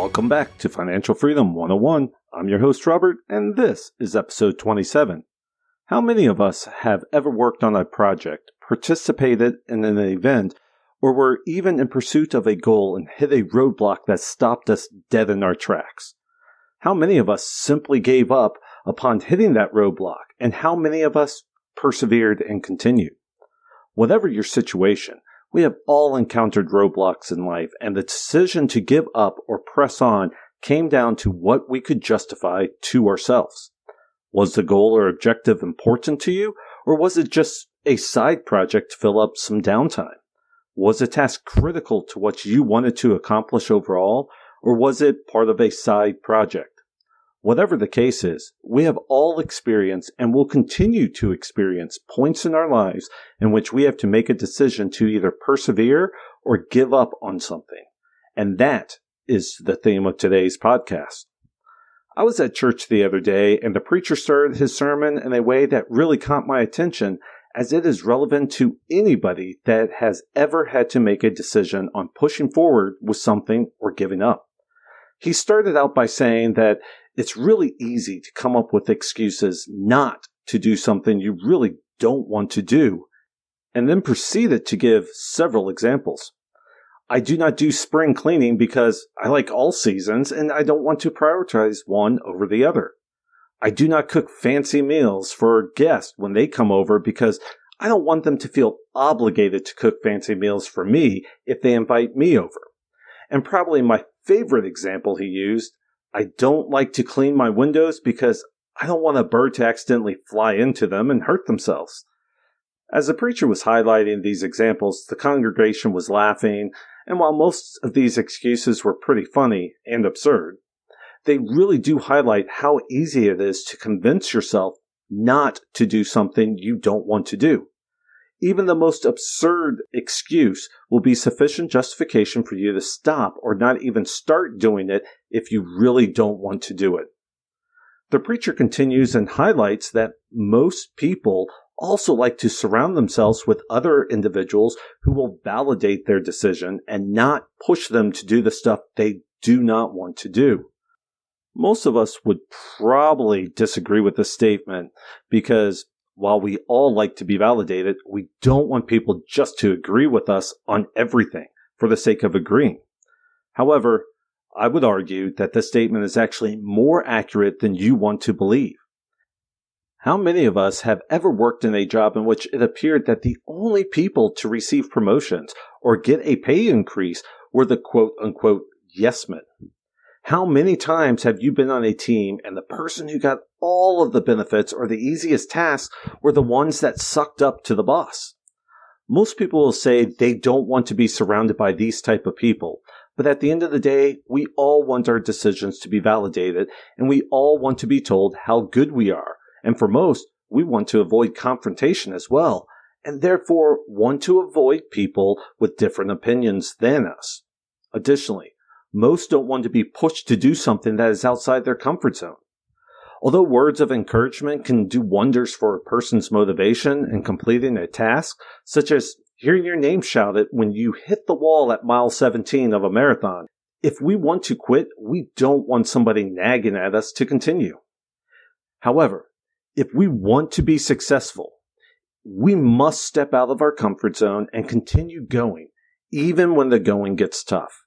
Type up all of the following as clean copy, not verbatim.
Welcome back to Financial Freedom 101. I'm your host, Robert, and this is episode 27. How many of us have ever worked on a project, participated in an event, or were even in pursuit of a goal and hit a roadblock that stopped us dead in our tracks? How many of us simply gave up upon hitting that roadblock, and how many of us persevered and continued? Whatever your situation, we have all encountered roadblocks in life, and the decision to give up or press on came down to what we could justify to ourselves. Was the goal or objective important to you, or was it just a side project to fill up some downtime? Was the task critical to what you wanted to accomplish overall, or was it part of a side project? Whatever the case is, we have all experienced and will continue to experience points in our lives in which we have to make a decision to either persevere or give up on something. And that is the theme of today's podcast. I was at church the other day, and the preacher started his sermon in a way that really caught my attention, as it is relevant to anybody that has ever had to make a decision on pushing forward with something or giving up. He started out by saying that it's really easy to come up with excuses not to do something you really don't want to do, and then proceeded to give several examples. I do not do spring cleaning because I like all seasons and I don't want to prioritize one over the other. I do not cook fancy meals for guests when they come over because I don't want them to feel obligated to cook fancy meals for me if they invite me over. And probably my favorite example he used, I don't like to clean my windows because I don't want a bird to accidentally fly into them and hurt themselves. As the preacher was highlighting these examples, the congregation was laughing, and while most of these excuses were pretty funny and absurd, they really do highlight how easy it is to convince yourself not to do something you don't want to do. Even the most absurd excuse will be sufficient justification for you to stop or not even start doing it if you really don't want to do it. The preacher continues and highlights that most people also like to surround themselves with other individuals who will validate their decision and not push them to do the stuff they do not want to do. Most of us would probably disagree with this statement because while we all like to be validated, we don't want people just to agree with us on everything for the sake of agreeing. However, I would argue that this statement is actually more accurate than you want to believe. How many of us have ever worked in a job in which it appeared that the only people to receive promotions or get a pay increase were the quote-unquote yes men? How many times have you been on a team and the person who got all of the benefits or the easiest tasks were the ones that sucked up to the boss? Most people will say they don't want to be surrounded by these type of people, but at the end of the day, we all want our decisions to be validated and we all want to be told how good we are. And for most, we want to avoid confrontation as well, and therefore want to avoid people with different opinions than us. Additionally, most don't want to be pushed to do something that is outside their comfort zone. Although words of encouragement can do wonders for a person's motivation in completing a task, such as hearing your name shouted when you hit the wall at mile 17 of a marathon, if we want to quit, we don't want somebody nagging at us to continue. However, if we want to be successful, we must step out of our comfort zone and continue going, even when the going gets tough.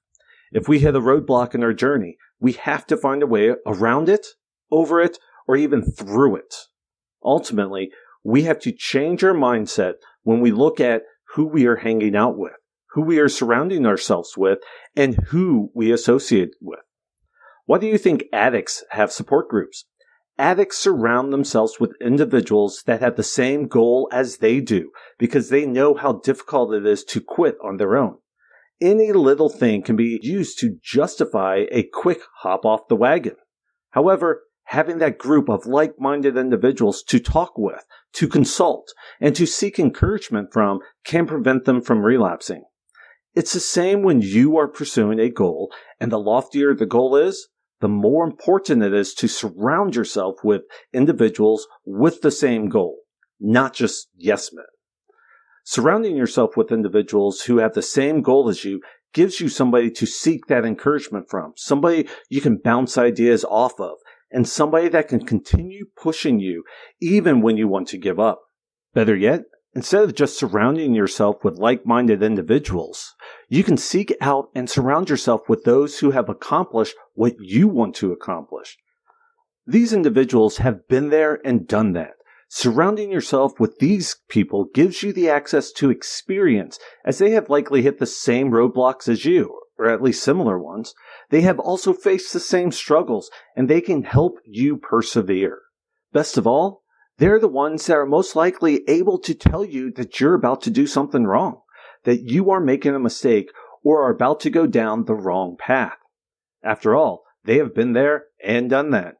If we hit a roadblock in our journey, we have to find a way around it, over it, or even through it. Ultimately, we have to change our mindset when we look at who we are hanging out with, who we are surrounding ourselves with, and who we associate with. Why do you think addicts have support groups? Addicts surround themselves with individuals that have the same goal as they do because they know how difficult it is to quit on their own. Any little thing can be used to justify a quick hop off the wagon. However, having that group of like-minded individuals to talk with, to consult, and to seek encouragement from can prevent them from relapsing. It's the same when you are pursuing a goal, and the loftier the goal is, the more important it is to surround yourself with individuals with the same goal, not just yes men. Surrounding yourself with individuals who have the same goal as you gives you somebody to seek that encouragement from, somebody you can bounce ideas off of, and somebody that can continue pushing you even when you want to give up. Better yet, instead of just surrounding yourself with like-minded individuals, you can seek out and surround yourself with those who have accomplished what you want to accomplish. These individuals have been there and done that. Surrounding yourself with these people gives you the access to experience, as they have likely hit the same roadblocks as you, or at least similar ones. They have also faced the same struggles, and they can help you persevere. Best of all, they're the ones that are most likely able to tell you that you're about to do something wrong, that you are making a mistake, or are about to go down the wrong path. After all, they have been there and done that.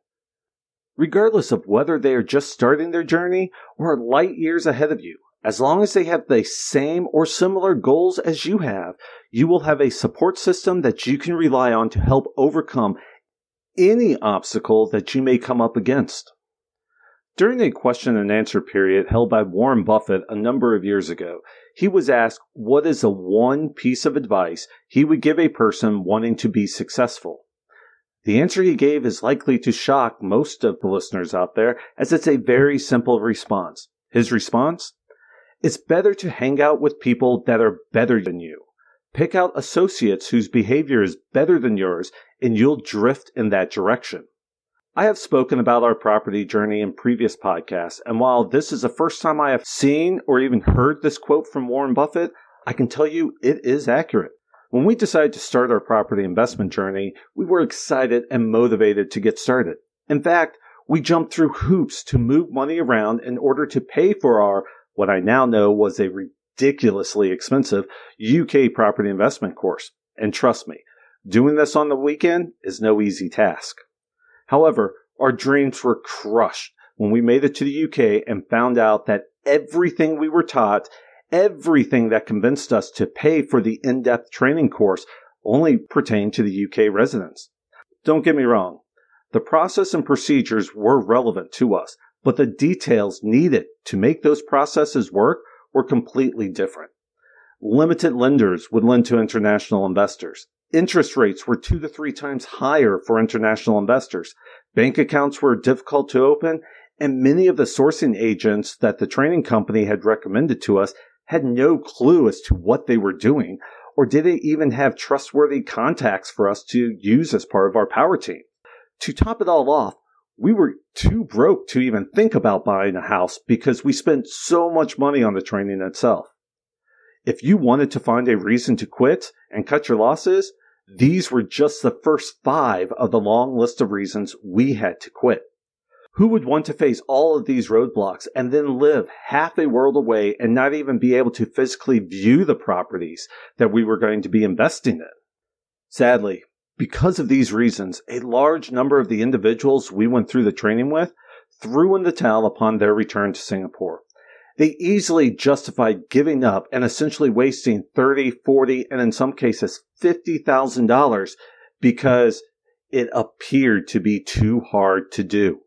Regardless of whether they are just starting their journey or are light years ahead of you, as long as they have the same or similar goals as you will have a support system that you can rely on to help overcome any obstacle that you may come up against. During a question and answer period held by Warren Buffett a number of years ago, he was asked what is the one piece of advice he would give a person wanting to be successful. The answer he gave is likely to shock most of the listeners out there, as it's a very simple response. His response? It's better to hang out with people that are better than you. Pick out associates whose behavior is better than yours, and you'll drift in that direction. I have spoken about our property journey in previous podcasts, and while this is the first time I have seen or even heard this quote from Warren Buffett, I can tell you it is accurate. When we decided to start our property investment journey, we were excited and motivated to get started. In fact, we jumped through hoops to move money around in order to pay for our, what I now know was a ridiculously expensive UK property investment course. And trust me, doing this on the weekend is no easy task. However, our dreams were crushed when we made it to the UK and found out that everything we were taught, everything that convinced us to pay for the in-depth training course only pertained to the UK residents. Don't get me wrong, the process and procedures were relevant to us, but the details needed to make those processes work were completely different. Limited lenders would lend to international investors. Interest rates were 2 to 3 times higher for international investors. Bank accounts were difficult to open, and many of the sourcing agents that the training company had recommended to us had no clue as to what they were doing, or didn't even have trustworthy contacts for us to use as part of our power team. To top it all off, we were too broke to even think about buying a house because we spent so much money on the training itself. If you wanted to find a reason to quit and cut your losses, these were just the first 5 of the long list of reasons we had to quit. Who would want to face all of these roadblocks and then live half a world away and not even be able to physically view the properties that we were going to be investing in? Sadly, because of these reasons, a large number of the individuals we went through the training with threw in the towel upon their return to Singapore. They easily justified giving up and essentially wasting $30, $40, and in some cases $50,000 because it appeared to be too hard to do.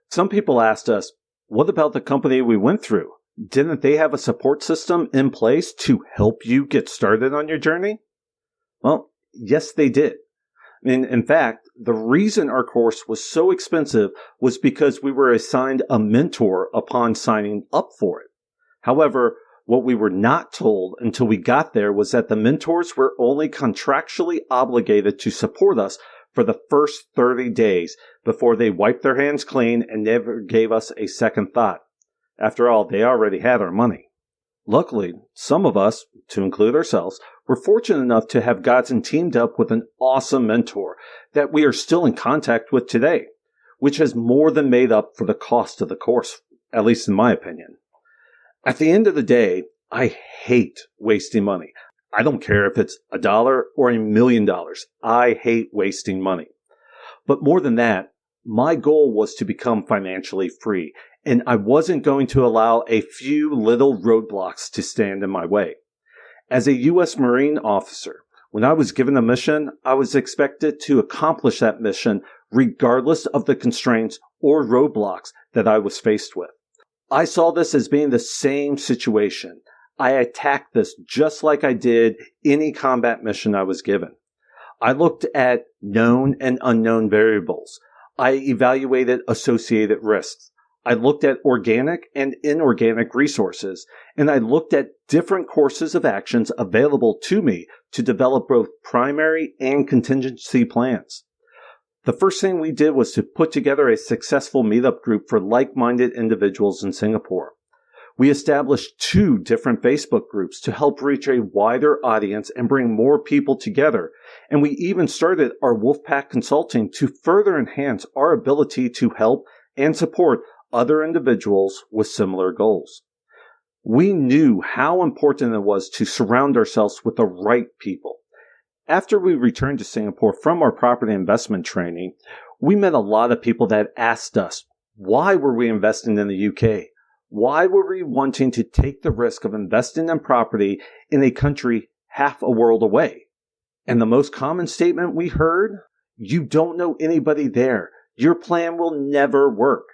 Some people asked us, what about the company we went through? Didn't they have a support system in place to help you get started on your journey? Well, yes, they did. In fact, the reason our course was so expensive was because we were assigned a mentor upon signing up for it. However, what we were not told until we got there was that the mentors were only contractually obligated to support us for the first 30 days before they wiped their hands clean and never gave us a second thought. After all, they already had our money. Luckily, some of us, to include ourselves, were fortunate enough to have gotten teamed up with an awesome mentor that we are still in contact with today, which has more than made up for the cost of the course, at least in my opinion. At the end of the day, I hate wasting money. I don't care if it's $1 or $1 million. I hate wasting money. But more than that, my goal was to become financially free, and I wasn't going to allow a few little roadblocks to stand in my way. As a U.S. Marine officer, when I was given a mission, I was expected to accomplish that mission regardless of the constraints or roadblocks that I was faced with. I saw this as being the same situation. I attacked this just like I did any combat mission I was given. I looked at known and unknown variables. I evaluated associated risks. I looked at organic and inorganic resources, and I looked at different courses of actions available to me to develop both primary and contingency plans. The first thing we did was to put together a successful meetup group for like-minded individuals in Singapore. We established 2 different Facebook groups to help reach a wider audience and bring more people together. And we even started our Wolfpack Consulting to further enhance our ability to help and support other individuals with similar goals. We knew how important it was to surround ourselves with the right people. After we returned to Singapore from our property investment training, we met a lot of people that asked us, why were we investing in the UK? Why were we wanting to take the risk of investing in property in a country half a world away? And the most common statement we heard, you don't know anybody there. Your plan will never work.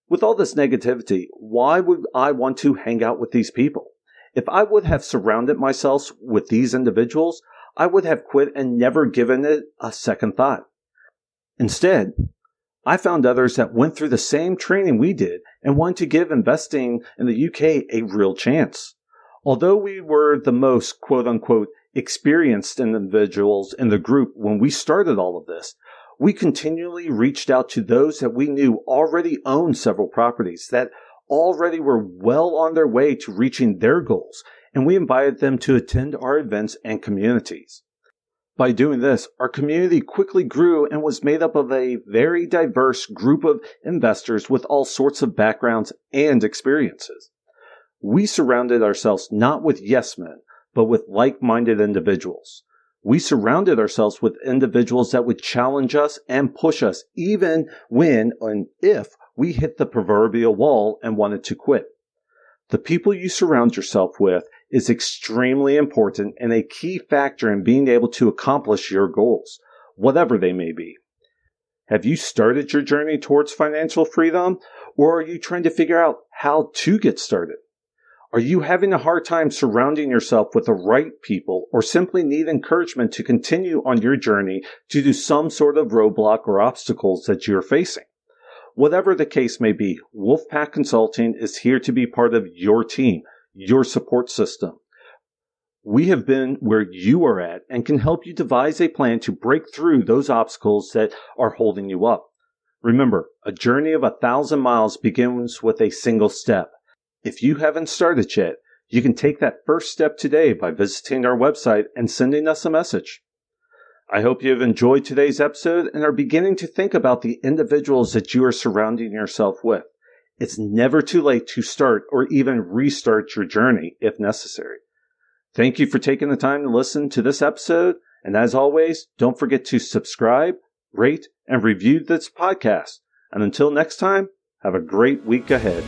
With all this negativity, why would I want to hang out with these people? If I would have surrounded myself with these individuals, I would have quit and never given it a second thought. Instead, I found others that went through the same training we did and wanted to give investing in the UK a real chance. Although we were the most quote-unquote experienced individuals in the group when we started all of this, we continually reached out to those that we knew already owned several properties, that already were well on their way to reaching their goals, and we invited them to attend our events and communities. By doing this, our community quickly grew and was made up of a very diverse group of investors with all sorts of backgrounds and experiences. We surrounded ourselves not with yes men, but with like-minded individuals. We surrounded ourselves with individuals that would challenge us and push us even when and if we hit the proverbial wall and wanted to quit. The people you surround yourself with is extremely important and a key factor in being able to accomplish your goals, whatever they may be. Have you started your journey towards financial freedom, or are you trying to figure out how to get started? Are you having a hard time surrounding yourself with the right people, or simply need encouragement to continue on your journey due to some sort of roadblock or obstacles that you're facing? Whatever the case may be, Wolfpack Consulting is here to be part of your team, your support system. We have been where you are at and can help you devise a plan to break through those obstacles that are holding you up. Remember, a journey of 1,000 miles begins with a single step. If you haven't started yet, you can take that first step today by visiting our website and sending us a message. I hope you have enjoyed today's episode and are beginning to think about the individuals that you are surrounding yourself with. It's never too late to start or even restart your journey if necessary. Thank you for taking the time to listen to this episode. And as always, don't forget to subscribe, rate, and review this podcast. And until next time, have a great week ahead.